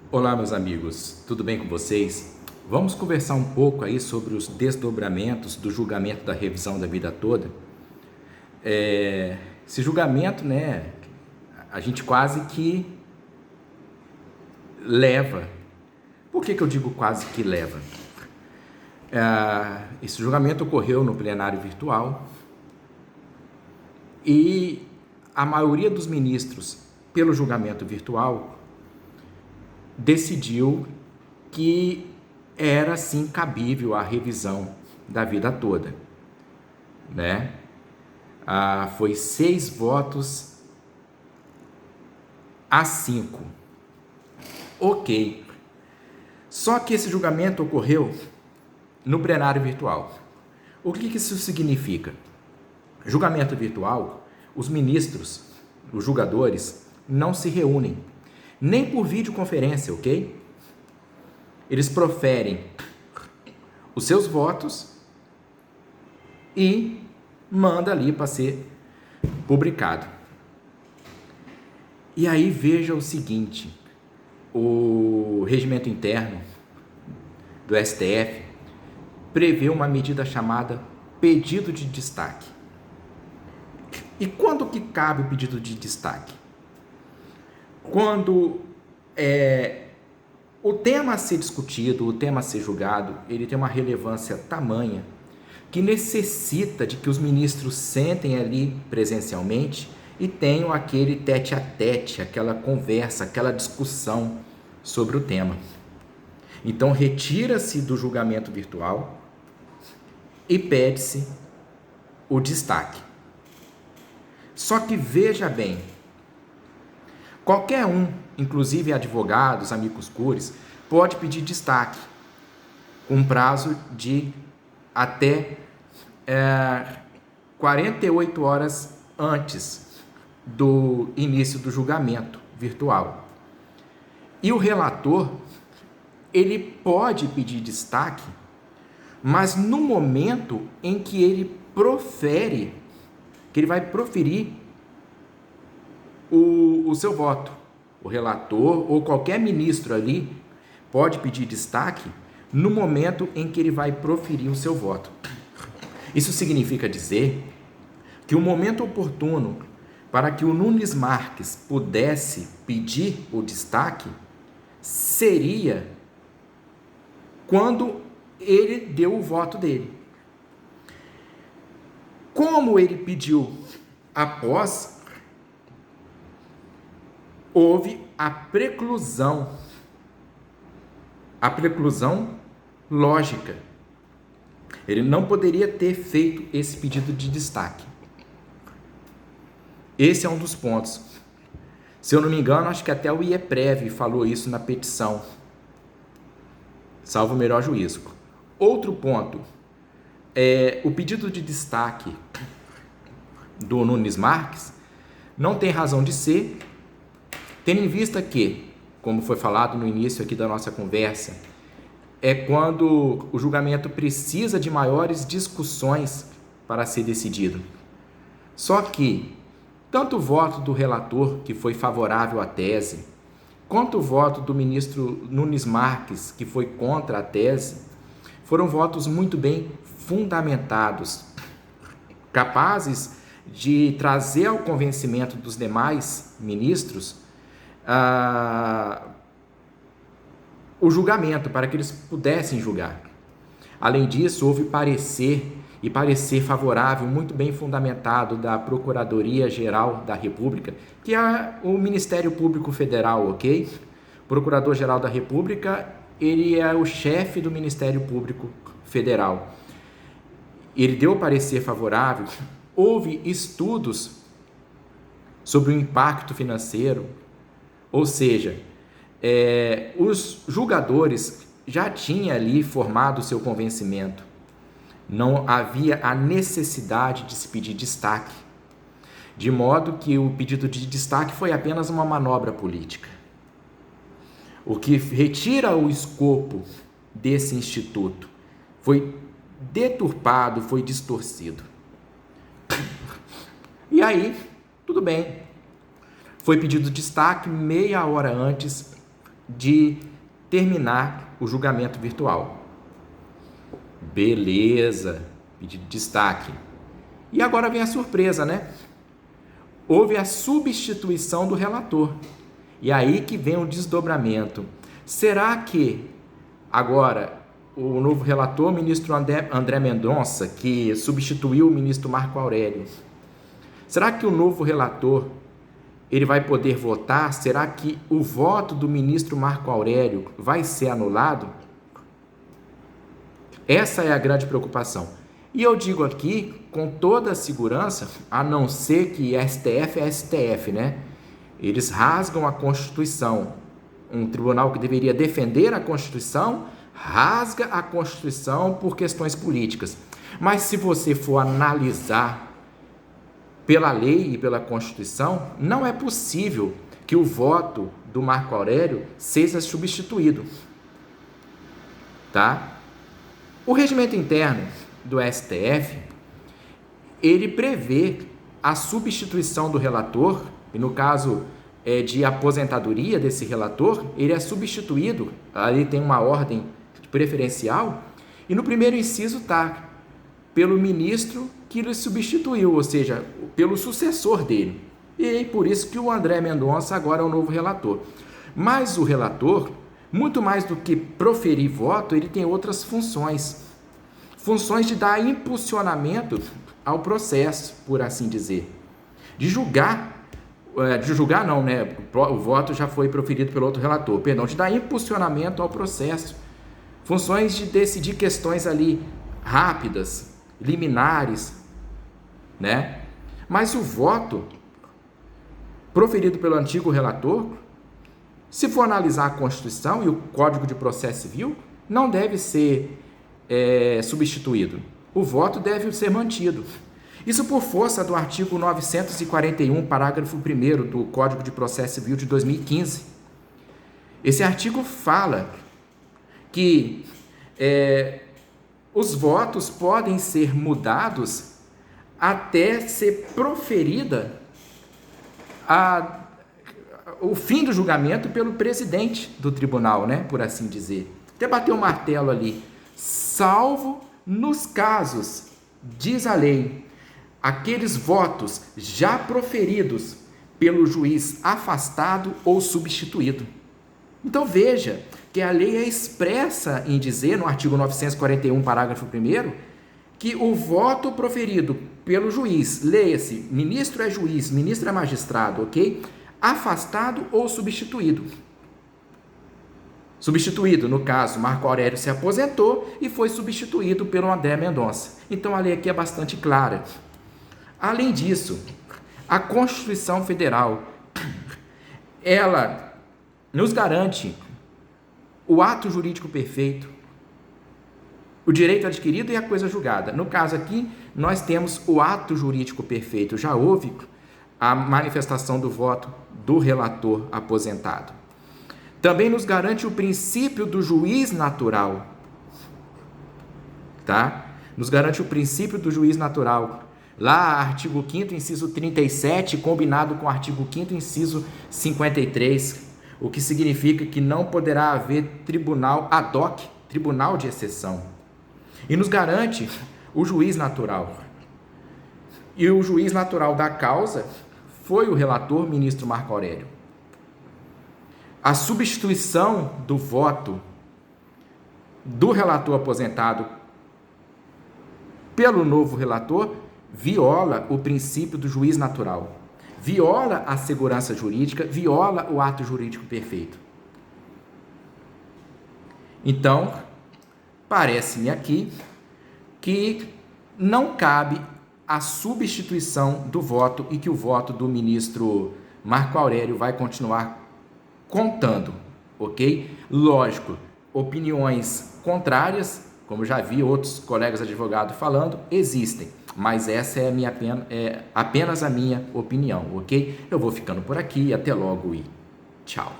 Olá, meus amigos, tudo bem com vocês? Vamos conversar um pouco aí sobre os desdobramentos do julgamento da revisão da vida toda. Esse julgamento, né, a gente quase que leva. Por que eu digo quase que leva? Esse julgamento ocorreu no plenário virtual e a maioria dos ministros, pelo julgamento virtual, decidiu que era sim cabível a revisão da vida toda, né? Foi 6 votos a 5. Ok. Só que esse julgamento ocorreu no plenário virtual. O que isso significa? Julgamento virtual, os ministros, os julgadores, não se reúnem, nem por videoconferência, ok? Eles proferem os seus votos e manda ali para ser publicado. E aí veja o seguinte, o regimento interno do STF prevê uma medida chamada pedido de destaque. E quando que cabe o pedido de destaque? Quando o tema a ser discutido, o tema a ser julgado, ele tem uma relevância tamanha que necessita de que os ministros sentem ali presencialmente e tenham aquele tete a tete, aquela conversa, aquela discussão sobre o tema. Então, retira-se do julgamento virtual e pede-se o destaque. Só que veja bem, qualquer um, inclusive advogados, amicus curiae, pode pedir destaque, com prazo de até 48 horas antes do início do julgamento virtual. E o relator, ele pode pedir destaque, mas no momento em que ele profere, que ele vai proferir o seu voto. O relator ou qualquer ministro ali pode pedir destaque no momento em que ele vai proferir o seu voto. Isso significa dizer que o momento oportuno para que o Nunes Marques pudesse pedir o destaque seria quando ele deu o voto dele. Como ele pediu após, houve a preclusão lógica. Ele não poderia ter feito esse pedido de destaque. Esse é um dos pontos. Se eu não me engano, acho que até o IEPREV falou isso na petição, salvo o melhor juízo. Outro ponto, o pedido de destaque do Nunes Marques não tem razão de ser, tendo em vista que, como foi falado no início aqui da nossa conversa, é quando o julgamento precisa de maiores discussões para ser decidido. Só que, tanto o voto do relator, que foi favorável à tese, quanto o voto do ministro Nunes Marques, que foi contra a tese, foram votos muito bem fundamentados, capazes de trazer ao convencimento dos demais ministros o julgamento, para que eles pudessem julgar. Além disso, houve parecer favorável, muito bem fundamentado, da Procuradoria-Geral da República, que é o Ministério Público Federal, ok? Procurador-Geral da República, ele é o chefe do Ministério Público Federal. Ele deu parecer favorável, houve estudos sobre o impacto financeiro, ou seja, os julgadores já tinham ali formado o seu convencimento. Não havia a necessidade de se pedir destaque, de modo que o pedido de destaque foi apenas uma manobra política, o que retira o escopo desse instituto. Foi deturpado, foi distorcido. E aí, tudo bem, foi pedido destaque meia hora antes de terminar o julgamento virtual. Beleza, pedido de destaque. E agora vem a surpresa, né? Houve a substituição do relator. E aí que vem o desdobramento. Será que agora o novo relator, o ministro André Mendonça, que substituiu o ministro Marco Aurélio, será que o novo relator ele vai poder votar? Será que o voto do ministro Marco Aurélio vai ser anulado? Essa é a grande preocupação. E eu digo aqui com toda a segurança, a não ser que STF é STF, né? Eles rasgam a Constituição. Um tribunal que deveria defender a Constituição, rasga a Constituição por questões políticas. Mas se você for analisar pela lei e pela Constituição, não é possível que o voto do Marco Aurélio seja substituído. Tá? O regimento interno do STF, ele prevê a substituição do relator, e no caso de aposentadoria desse relator, ele é substituído, ali tem uma ordem preferencial, e no primeiro inciso está pelo ministro que lhe substituiu, ou seja, pelo sucessor dele. E por isso que o André Mendonça agora é o novo relator. Mas o relator, muito mais do que proferir voto, ele tem outras funções. Funções de dar impulsionamento ao processo, por assim dizer. De julgar não, né? O voto já foi proferido pelo outro relator. Perdão, de dar impulsionamento ao processo. Funções de decidir questões ali rápidas, liminares, né? Mas o voto proferido pelo antigo relator, se for analisar a Constituição e o Código de Processo Civil, não deve ser substituído. O voto deve ser mantido. Isso por força do artigo 941, parágrafo 1º do Código de Processo Civil de 2015. Esse artigo fala que os votos podem ser mudados até ser proferida o fim do julgamento pelo presidente do tribunal, né, por assim dizer. Até bater o martelo ali. Salvo nos casos, diz a lei, aqueles votos já proferidos pelo juiz afastado ou substituído. Então veja que a lei é expressa em dizer, no artigo 941, parágrafo 1º, que o voto proferido pelo juiz, leia-se, ministro é juiz, ministro é magistrado, ok? Afastado ou substituído. Substituído, no caso, Marco Aurélio se aposentou e foi substituído pelo André Mendonça. Então a lei aqui é bastante clara. Além disso, a Constituição Federal, ela nos garante o ato jurídico perfeito, o direito adquirido e a coisa julgada. No caso aqui, nós temos o ato jurídico perfeito. Já houve a manifestação do voto do relator aposentado. Também nos garante o princípio do juiz natural. Tá? Nos garante o princípio do juiz natural. Lá, artigo 5º, inciso 37, combinado com o artigo 5º, inciso 53, o que significa que não poderá haver tribunal ad hoc, tribunal de exceção. E nos garante o juiz natural. E o juiz natural da causa foi o relator, ministro Marco Aurélio. A substituição do voto do relator aposentado pelo novo relator viola o princípio do juiz natural, viola a segurança jurídica, viola o ato jurídico perfeito. Então, parece-me aqui que não cabe a substituição do voto e que o voto do ministro Marco Aurélio vai continuar contando, ok? Lógico, opiniões contrárias, como já vi outros colegas advogados falando, existem, mas essa é apenas a minha opinião, ok? Eu vou ficando por aqui, até logo e tchau.